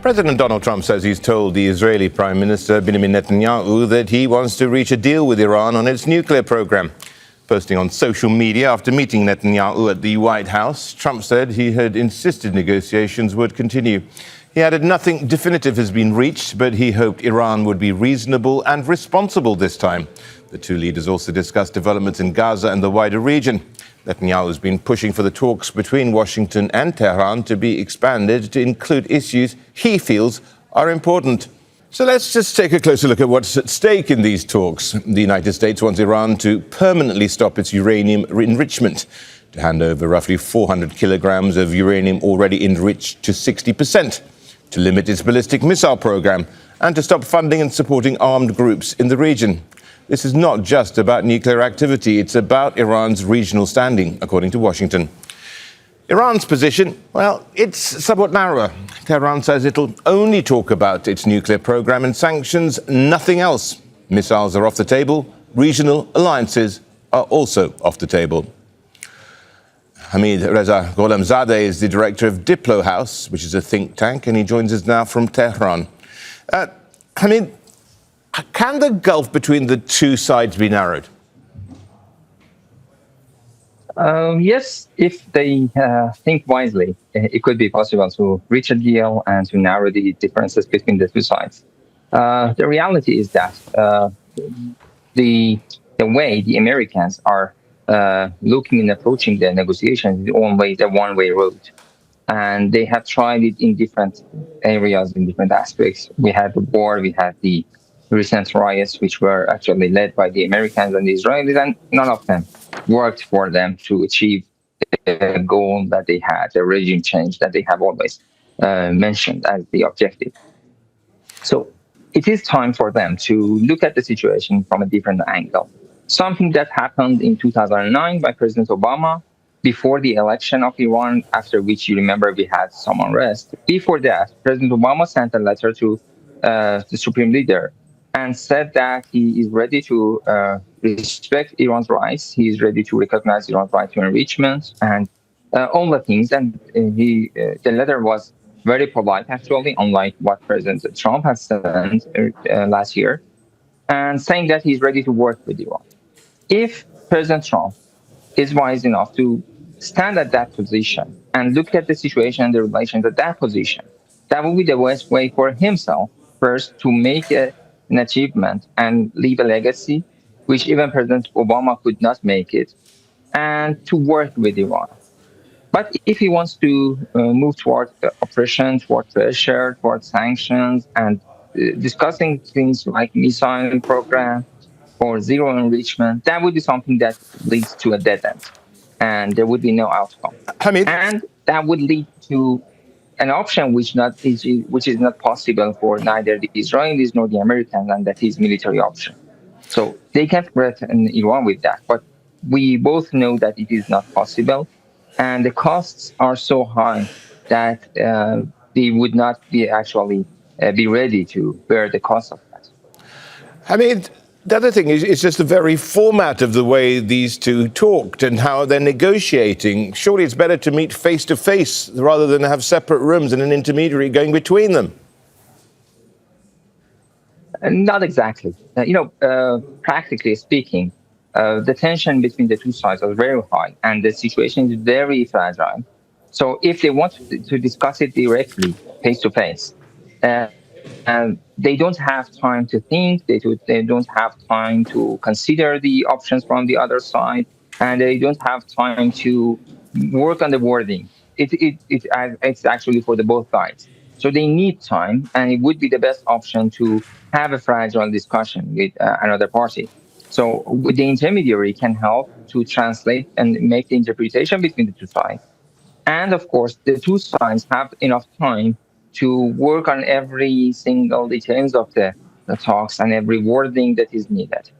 President Donald Trump says he's told the Israeli Prime Minister Benjamin Netanyahu that he wants to reach a deal with Iran on its nuclear program. Posting on social media after meeting Netanyahu at the White House, Trump said he had insisted negotiations would continue. He added nothing definitive has been reached, but he hoped Iran would be reasonable and responsible this time. The two leaders also discussed developments in Gaza and the wider region. Netanyahu has been pushing for the talks between Washington and Tehran to be expanded to include issues he feels are important. So let's just take a closer look at what's at stake in these talks. The United States wants Iran to permanently stop its uranium enrichment, to hand over roughly 400 kilograms of uranium already enriched to 60%, to limit its ballistic missile program, and to stop funding and supporting armed groups in the region. This is not just about nuclear activity, it's about Iran's regional standing, according to Washington. Iran's position, well, it's somewhat narrower. Tehran says it'll only talk about its nuclear program and sanctions, nothing else. Missiles are off the table. Regional alliances are also off the table. Hamid Reza Gholamzadeh is the director of DiploHouse, which is a think tank, and he joins us now from Tehran. Hamid, can the gulf between the two sides be narrowed? Yes, if they think wisely, it could be possible to reach a deal and to narrow the differences between the two sides. The reality is that the way the Americans are looking and approaching the negotiations is always a one-way road. And they have tried it in different areas, in different aspects. We had the war, we had the recent riots, which were actually led by the Americans and the Israelis, and none of them worked for them to achieve the goal that they had, the regime change that they have always mentioned as the objective. So it is time for them to look at the situation from a different angle. Something that happened in 2009 by President Obama before the election of Iran, after which you remember we had some unrest. Before that, President Obama sent a letter to the Supreme Leader and said that he is ready to respect Iran's rights. He is ready to recognize Iran's right to enrichment and all the things. And the letter was very polite, actually, unlike what President Trump has sent last year, and saying that he's ready to work with Iran. If President Trump is wise enough to stand at that position and look at the situation and the relations at that position, that would be the best way for himself, first, to make an achievement and leave a legacy, which even President Obama could not make it, and to work with Iran. But if he wants to move toward oppression, toward pressure, toward sanctions, and discussing things like missile program or zero enrichment, that would be something that leads to a dead end, and there would be no outcome. Hamid. And that would lead to an option which is not possible for neither the Israelis nor the Americans, and that is military option. So they can threaten Iran with that, but we both know that it is not possible, and the costs are so high that they would not be actually be ready to bear the cost of that. Hamid, the other thing is just the very format of the way these two talked and how they're negotiating. Surely it's better to meet face to face rather than have separate rooms and an intermediary going between them. Not exactly. Practically speaking, the tension between the two sides are very high and the situation is very fragile. So if they want to discuss it directly, face to face, and they don't have time to think, they don't have time to consider the options from the other side, and they don't have time to work on the wording. It's actually for the both sides. So they need time, and it would be the best option to have a fragile discussion with another party. So the intermediary can help to translate and make the interpretation between the two sides. And of course, the two sides have enough time to work on every single details of the talks and every wording that is needed.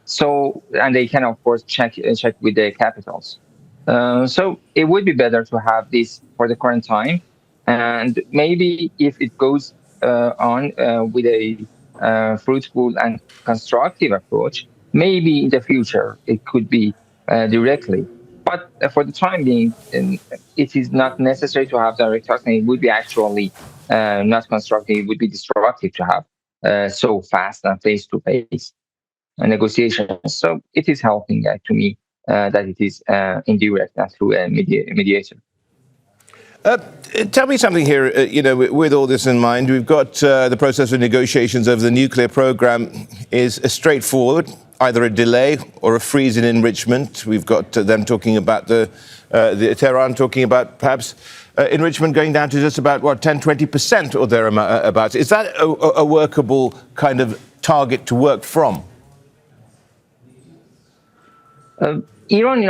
So, and they can, of course, check with the capitals. So it would be better to have this for the current time. And maybe if it goes on with a fruitful and constructive approach, maybe in the future it could be directly. But for the time being, it is not necessary to have direct talks, and it would be actually not constructive. It would be destructive to have so fast and face-to-face negotiations. So it is helping to me that it is indirect and through a mediator. Tell me something here, with all this in mind. We've got the process of negotiations over the nuclear program is straightforward, either a delay or a freeze in enrichment. We've got them talking about the Tehran talking about perhaps enrichment going down to just about, 10, 20% or thereabouts. Is that a workable kind of target to work from? Iran,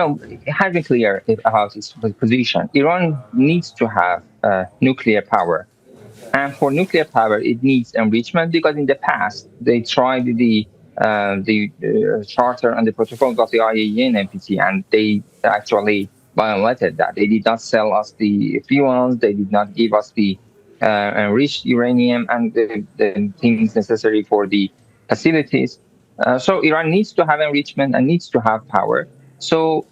has been clear about its position. Iran needs to have nuclear power. And for nuclear power, it needs enrichment because in the past, they tried the charter and the protocol of the IAEA and NPT, and they actually violated that. They did not sell us the fuels. They did not give us the enriched uranium and the things necessary for the facilities. So Iran needs to have enrichment and needs to have power. So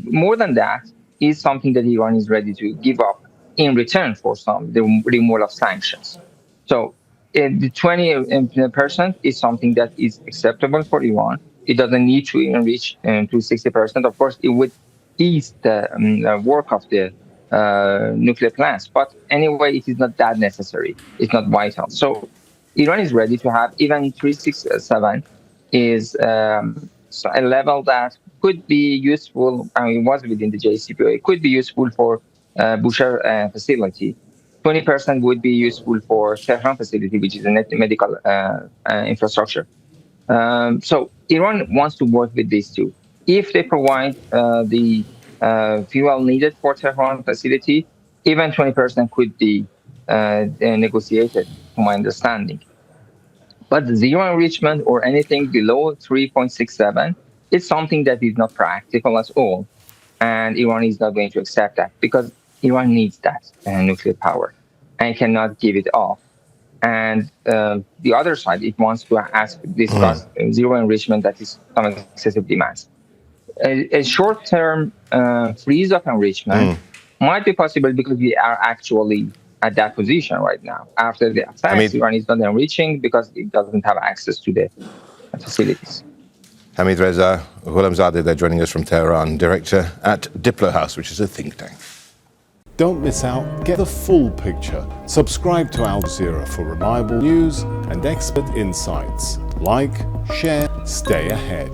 more than that is something that Iran is ready to give up in return for the removal of sanctions. So the 20% is something that is acceptable for Iran. It doesn't need to enrich to 60%. Of course, it would ease the work of the nuclear plants. But anyway, it is not that necessary. It's not vital. So Iran is ready to have even 367 is a level that could be useful. I mean, it was within the JCPOA. It could be useful for Bushehr facility. 20% would be useful for Tehran facility, which is a medical infrastructure. So Iran wants to work with these two. If they provide the fuel needed for Tehran facility, even 20% could be negotiated, to my understanding. But zero enrichment or anything below 3.67 is something that is not practical at all. And Iran is not going to accept that because Iran needs that nuclear power and cannot give it up. And the other side, it wants to discuss zero enrichment that is some excessive demands. A short-term freeze of enrichment might be possible because we are actually at that position right now. After the attacks, Iran is not enriching because it doesn't have access to the facilities. Hamid Reza Gholamzadeh, they're joining us from Tehran, director at DiploHouse, which is a think tank. Don't miss out. Get the full picture. Subscribe to Al Jazeera for reliable news and expert insights. Like, share, stay ahead.